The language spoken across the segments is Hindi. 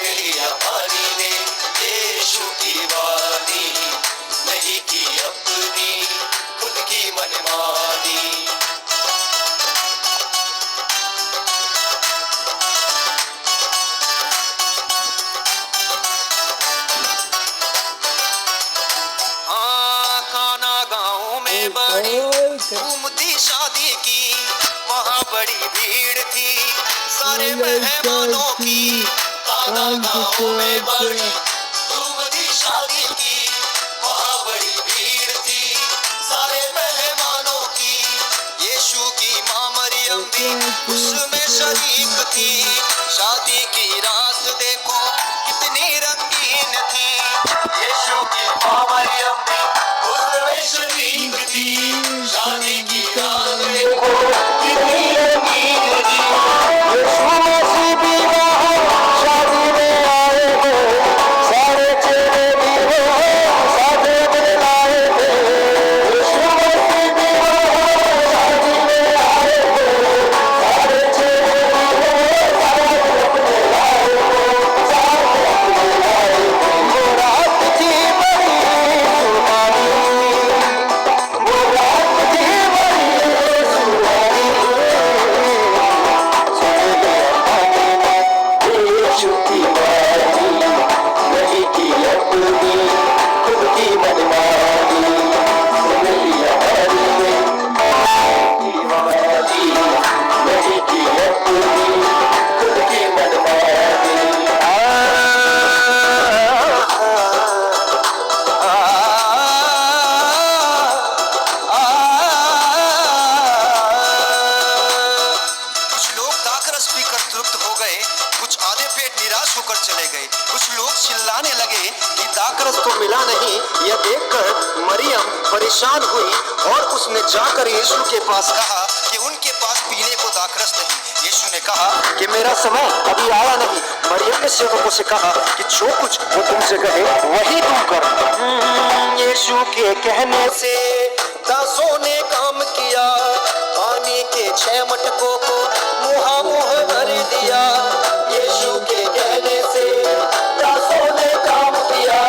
लिया पानी ने यीशु की वाणी, नहीं की अपनी खुद की मनमानी। हाँ, खाना गाँव में बड़ी धूम थी शादी की, वहाँ बड़ी भीड़ थी सारे मेहमानों की। खाना गाँव में बड़ी धूम थी शादी की, वहाँ बड़ी भीड़ थी सारे मेहमानों की। यीशु की माँ मरियम भी उसमें शरीक थी, शादी की रात देखो कितनी रंगीन थी। यीशु की माँ मरियम भी उसमें शरीक थी, शादी की रात देखो कितनी रंगीन थी। यीशु मसीह भी वहाँ शादी में आए थे, सारे चेहरे भी वो सादे बदलाए थे। यीशु मसीह भी वहाँ शादी में आए थे, सारे चेहरे भी वो सादे बदलाए थे, सादे बदलाए थे। वो रात थी बड़ी सुहानी, वो रात थी बड़ी सुहानी। सुन लिया पानी ने यीशु की वाणी, नहीं की अपनी खुद की मनमानी। सुन लिया पानी ने की वाणी, नहीं की अपनी खुद की मनमानी। कुछ लोग दाखरस पीकर तृप्त हो गए, कुछ आधे पेट निराश होकर चले गए। कुछ लोग चिल्लाने लगे कि दाखरस तो मिला नहीं। यह देखकर मरियम परेशान हुई और उसने जाकर यीशु के पास कहा कि उनके पास पीने को दाखरस नहीं। यीशु ने कहा कि मेरा समय अभी आया नहीं। मरियम ने सेवकों से कहा कि जो कुछ वो तुमसे कहे वही तुम करो। यीशु के कहने से दासों ने काम किया, पानी के 6 मटकों को मुँह भर दिया। यीशु के कहने से दासों ने काम किया,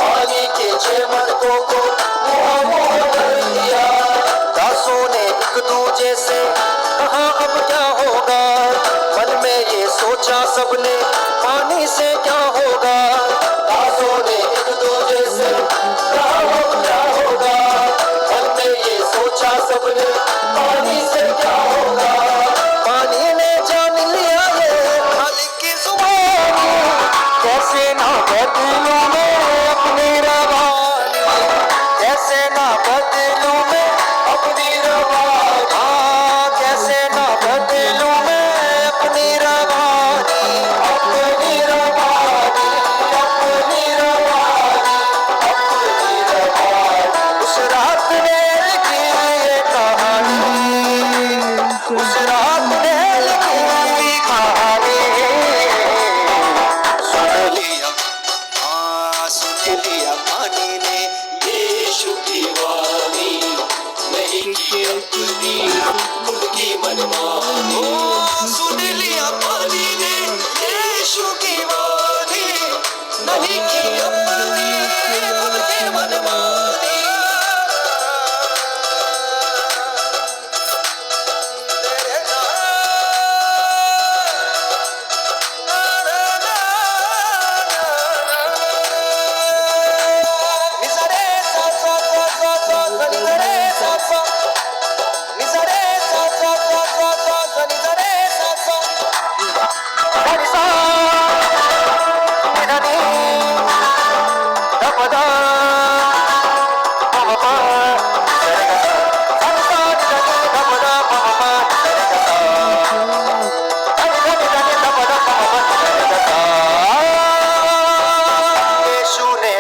पानी के 6 मटकों को मुँह भर दिया। दासों ने एक दूजे से कहा अब क्या होगा, मन में ये सोचा सबने पानी से क्या होगा। दासों ने एक दूजे से कहा अब क्या होगा, मन में ये सोचा सबने पानी से क्या होगा। पानी ने जान लिया ये मालिक की जुबानी, कैसे ना बदलूं मैं अपनी रवानी, कैसे ना बदलूं मैं अपनी रवानी। हाँ, कैसे ना बदलूं मैं अपनी रवानी, अपनी रवानी, अपनी रवानी, अपनी रवानी। उस रात ने लिखी ये कहानी, उस रात ने लिखी कहानी। सुन लिया, हाँ सुन लिया पानी ने यीशु की वाणी, नहीं की अपनी खुद की मनमानी। सुन लिया पानी ने यीशु की वाणी, नहीं की अपनी खुद की मनमानी।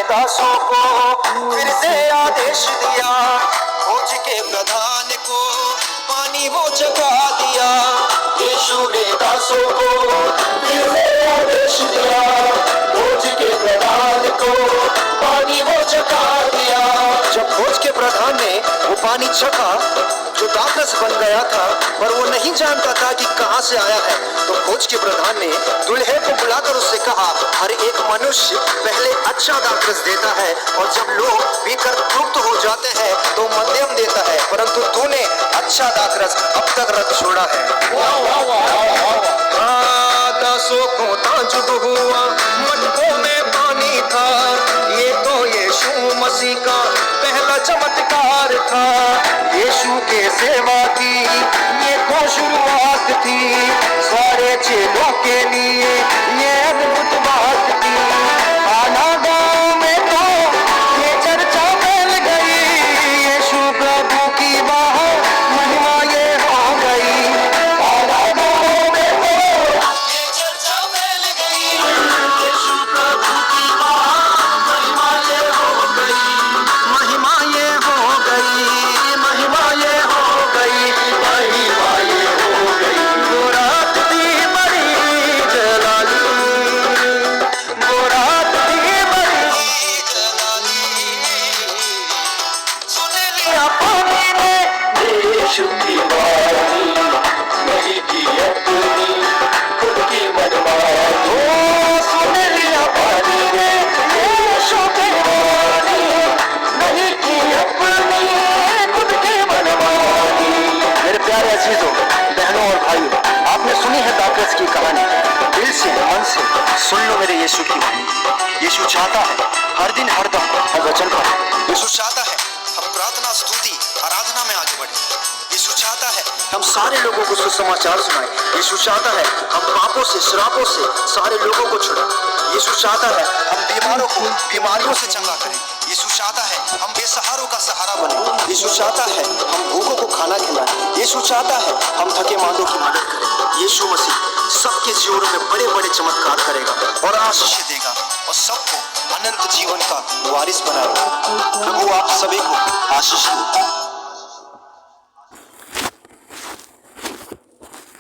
दासों को फिर से आदेश दिया, फौज के प्रधान को पानी वो चखा दिया। यीशु ने दासों को फिर से आदेश दिया, फौज के प्रधान को पानी वो चखा दिया। जब फौज के प्रधान ने वो पानी चखा जो दाखरस बन गया था, पर वो नहीं जानता था कि कहां से आया है। तो खोज के प्रधान ने दूल्हे को बुलाकर उससे कहा, हर एक मनुष्य पहले अच्छा दाखरस देता है और जब लोग पीकर तृप्त हो जाते हैं तो मध्यम देता है, परंतु तूने अच्छा दाखरस अब तक रख छोड़ा है। दासों को ताजुब हुआ, मटकों में पानी था, ये तो यीशु मसीह का पहला चमत्कार था। यीशु के सेवा की ये तो शुरुआत थी, सारे चेलों के लिए ये अद्भुत बात थी। आना गांव में तो ये चर्चा फैल गई, यीशु प्रभु की बाहर महिमा ये हो गई। आना गांव में तो ये चर्चा फैल गई, यीशु प्रभु की बाहर महिमा ये हो गई। महिमा ये हो गई, महिमा ये हो गई, महिमा ये हो गई। वो रात थी बड़ी जलाली, वो रात थी बड़ी जलाली, सुन लिया पानी ने यीशु की वाणी, नहीं की अपनी खुद की मनमानी। ओ सुन लिया पानी ने यीशु की वाणी, नहीं की अपनी खुद की मनमानी। मेरे प्यारे अजीजों, बहनों और भाइयों, आपने सुनी है दाखरस की कहानी। दिल से मन से सुन लो मेरे यीशु की वाणी। यीशु चाहता है हर दिन हर दम हम वचन पढ़ें। यीशु चाहता है हम प्रार्थना स्तुति आराधना में आगे बढ़े। यीशु चाहता है हम सारे लोगों को सुसमाचार सुनाएं। यीशु चाहता है हम पापों से श्रापों से सारे लोगों को छुड़ाएं। यीशु चाहता है हम बीमारों को बीमारियों से चंगा करें। यीशु चाहता है हम बेसहारों का सहारा बने। यीशु चाहता है हम भूखों को खाना खिलाएं। यीशु चाहता है हम थके मांदों की मदद करें। यीशु मसीह सबके जीवनों में बड़े बड़े चमत्कार करेगा और आशीष देगा और सबको अनंत जीवन का वारिस बनाएगा। प्रभु आप सभी को आशीष दे।